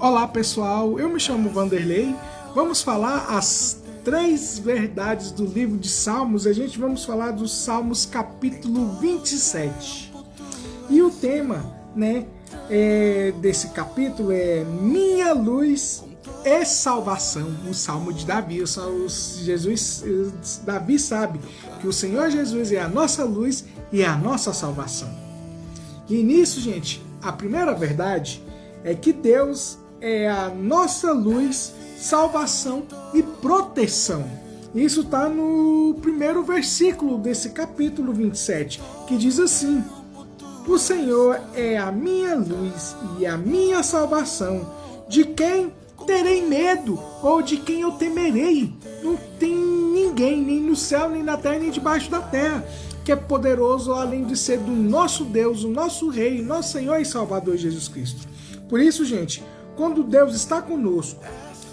Olá pessoal, eu me chamo Vanderlei. Vamos falar as 3 verdades do livro de Salmos. A gente vamos falar dos Salmos capítulo 27. E o tema, desse capítulo é Minha Luz é Salvação, o Salmo de Davi. Davi sabe que o Senhor Jesus é a nossa luz e é a nossa salvação. E nisso, gente, a primeira verdade é que Deus é a nossa luz, salvação e proteção. Isso está no primeiro versículo desse capítulo 27, que diz assim: O Senhor é a minha luz e a minha salvação. De quem terei medo ou de quem eu temerei? Não tem ninguém, nem no céu, nem na terra, nem debaixo da terra, que é poderoso além de ser do nosso Deus, o nosso Rei, nosso Senhor e Salvador Jesus Cristo. Por isso, gente, quando Deus está conosco,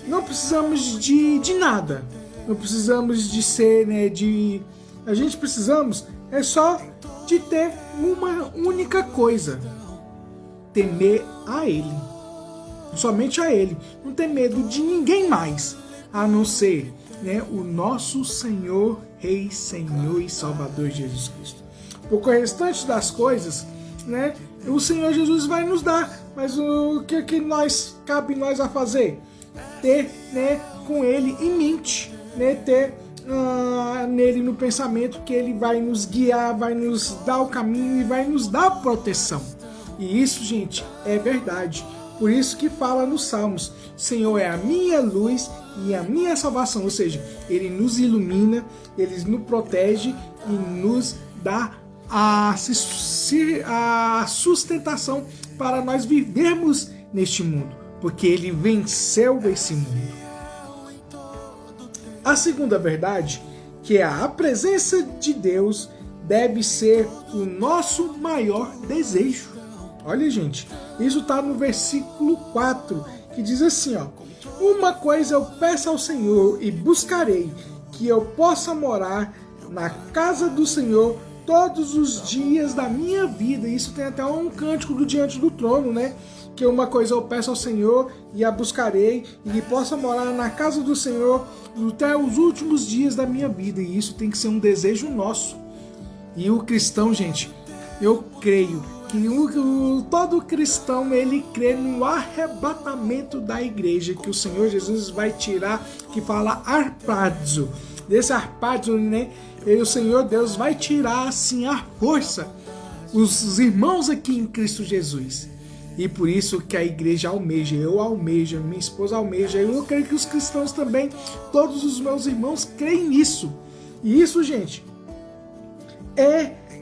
não precisamos de nada. Não precisamos de ser, a gente precisamos só de ter uma única coisa: temer a Ele. Somente a Ele. Não ter medo de ninguém mais, a não ser o nosso Senhor, Rei, Senhor e Salvador Jesus Cristo. Porque o restante das coisas, o Senhor Jesus vai nos dar. Mas o que cabe nós a fazer? Ter com Ele em mente, ter nele no pensamento que Ele vai nos guiar, vai nos dar o caminho e vai nos dar proteção. E isso, gente, é verdade. Por isso que fala nos Salmos: Senhor é a minha luz e a minha salvação. Ou seja, Ele nos ilumina, Ele nos protege e nos dá a sustentação para nós vivermos neste mundo, porque Ele venceu esse mundo. A segunda verdade, que é a presença de Deus, deve ser o nosso maior desejo. Olha, gente, isso está no versículo 4, que diz assim, uma coisa eu peço ao Senhor e buscarei, que eu possa morar na casa do Senhor todos os dias da minha vida. Isso tem até um cântico do Diante do Trono, que uma coisa eu peço ao Senhor e a buscarei, e que possa morar na casa do Senhor até os últimos dias da minha vida. E isso tem que ser um desejo nosso. E o cristão, gente, eu creio que todo cristão, ele crê no arrebatamento da igreja, que o Senhor Jesus vai tirar, que fala arpazo. Desse arpazo, e o Senhor Deus vai tirar assim a força, os irmãos aqui em Cristo Jesus. E por isso que a igreja almeja, eu almejo, minha esposa almeja, eu creio que os cristãos também, todos os meus irmãos creem nisso. E isso, gente,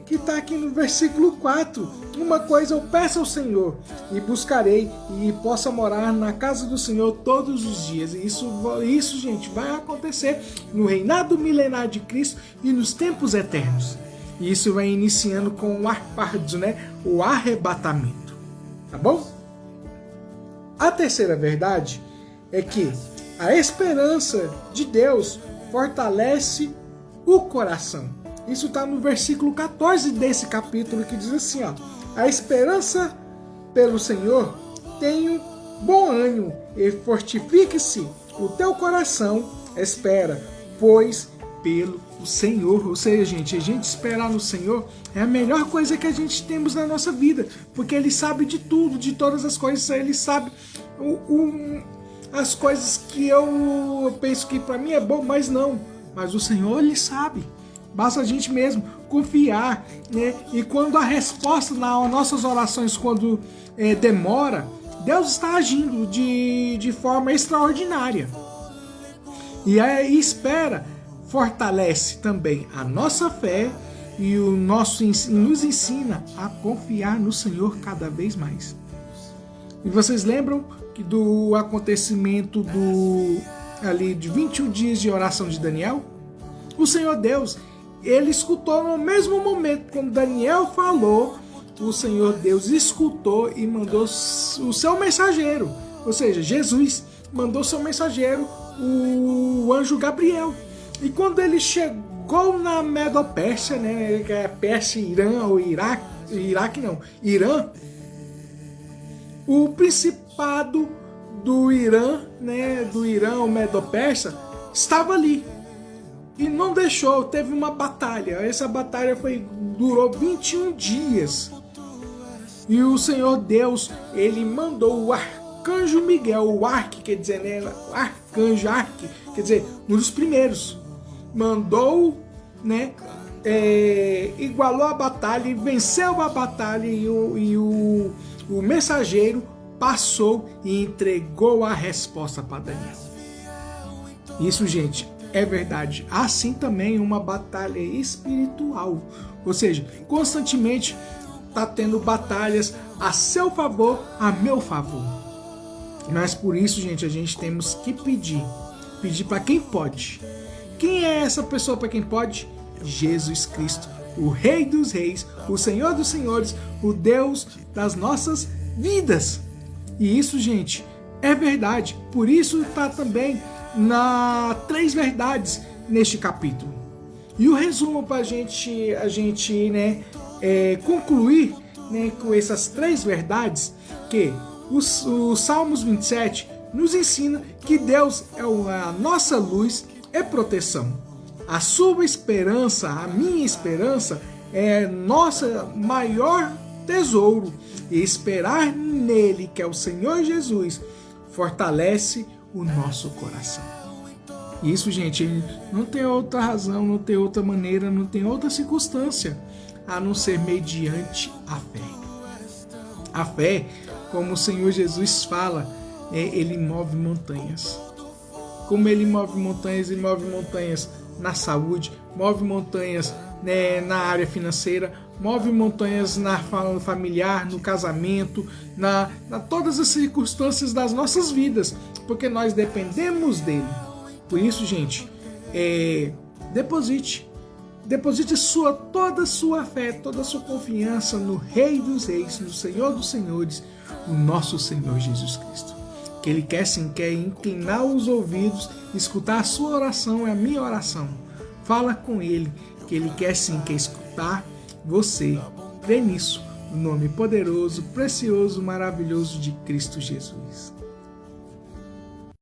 que está aqui no versículo 4. Uma coisa eu peço ao Senhor e buscarei, e possa morar na casa do Senhor todos os dias. E isso, gente, vai acontecer no reinado milenar de Cristo e nos tempos eternos. E isso vai iniciando com o arpazo, o arrebatamento. Tá bom? A terceira verdade é que a esperança de Deus fortalece o coração. Isso está no versículo 14 desse capítulo, que diz assim, a esperança pelo Senhor tenho bom ânimo, e fortifique-se o teu coração, espera, pois pelo Senhor. Ou seja, gente, a gente esperar no Senhor é a melhor coisa que a gente temos na nossa vida, porque Ele sabe de tudo, de todas as coisas. Ele sabe as coisas que eu penso que para mim é bom, mas não. Mas o Senhor, Ele sabe. Basta a gente mesmo confiar, E quando a resposta nas nossas orações, quando demora, Deus está agindo de forma extraordinária. E a espera fortalece também a nossa fé e nos ensina a confiar no Senhor cada vez mais. E vocês lembram do acontecimento de 21 dias de oração de Daniel? O Senhor Deus, Ele escutou no mesmo momento, quando Daniel falou, o Senhor Deus escutou e mandou o seu mensageiro, ou seja, Jesus mandou seu mensageiro, o anjo Gabriel. E quando ele chegou na Medopérsia, que é Pérsia, Irã ou Iraque não, Irã, o principado do Irã, né, do Irã, o Medo-Persa, estava ali. E não deixou, teve uma batalha. Essa batalha durou 21 dias. E o Senhor Deus, ele mandou o arcanjo Miguel, o Arque, quer dizer, né, arcanjo, Arque, quer dizer, um dos primeiros. Mandou, né, igualou a batalha e venceu a batalha, e o mensageiro passou e entregou a resposta para Daniel. Isso, gente, é verdade. Assim também uma batalha espiritual. Ou seja, constantemente está tendo batalhas a seu favor, a meu favor. Mas por isso, gente, a gente temos que pedir para quem pode. Quem é essa pessoa para quem pode? Jesus Cristo, o Rei dos Reis, o Senhor dos Senhores, o Deus das nossas vidas. E isso, gente, é verdade. Por isso está também na 3 verdades neste capítulo. E o resumo para a gente né, concluir, né, com essas 3 verdades, que o Salmos 27 nos ensina que Deus é a nossa luz e proteção. A sua esperança, a minha esperança, é nossa maior tesouro. E esperar nele, que é o Senhor Jesus, fortalece o nosso coração. Isso, gente, não tem outra razão, não tem outra maneira, não tem outra circunstância a não ser mediante a fé. A fé, como o Senhor Jesus fala, ele move montanhas. Como ele move montanhas na saúde, move montanhas, né, na área financeira, move montanhas na familiar, no casamento, na todas as circunstâncias das nossas vidas, porque nós dependemos dele. Por isso, gente, deposite toda a sua fé, toda a sua confiança no Rei dos Reis, no Senhor dos Senhores, o nosso Senhor Jesus Cristo. Que ele quer inclinar os ouvidos, escutar a sua oração e a minha oração. Fala com ele, que ele quer escutar você. Crê nisso, no nome poderoso, precioso, maravilhoso de Cristo Jesus.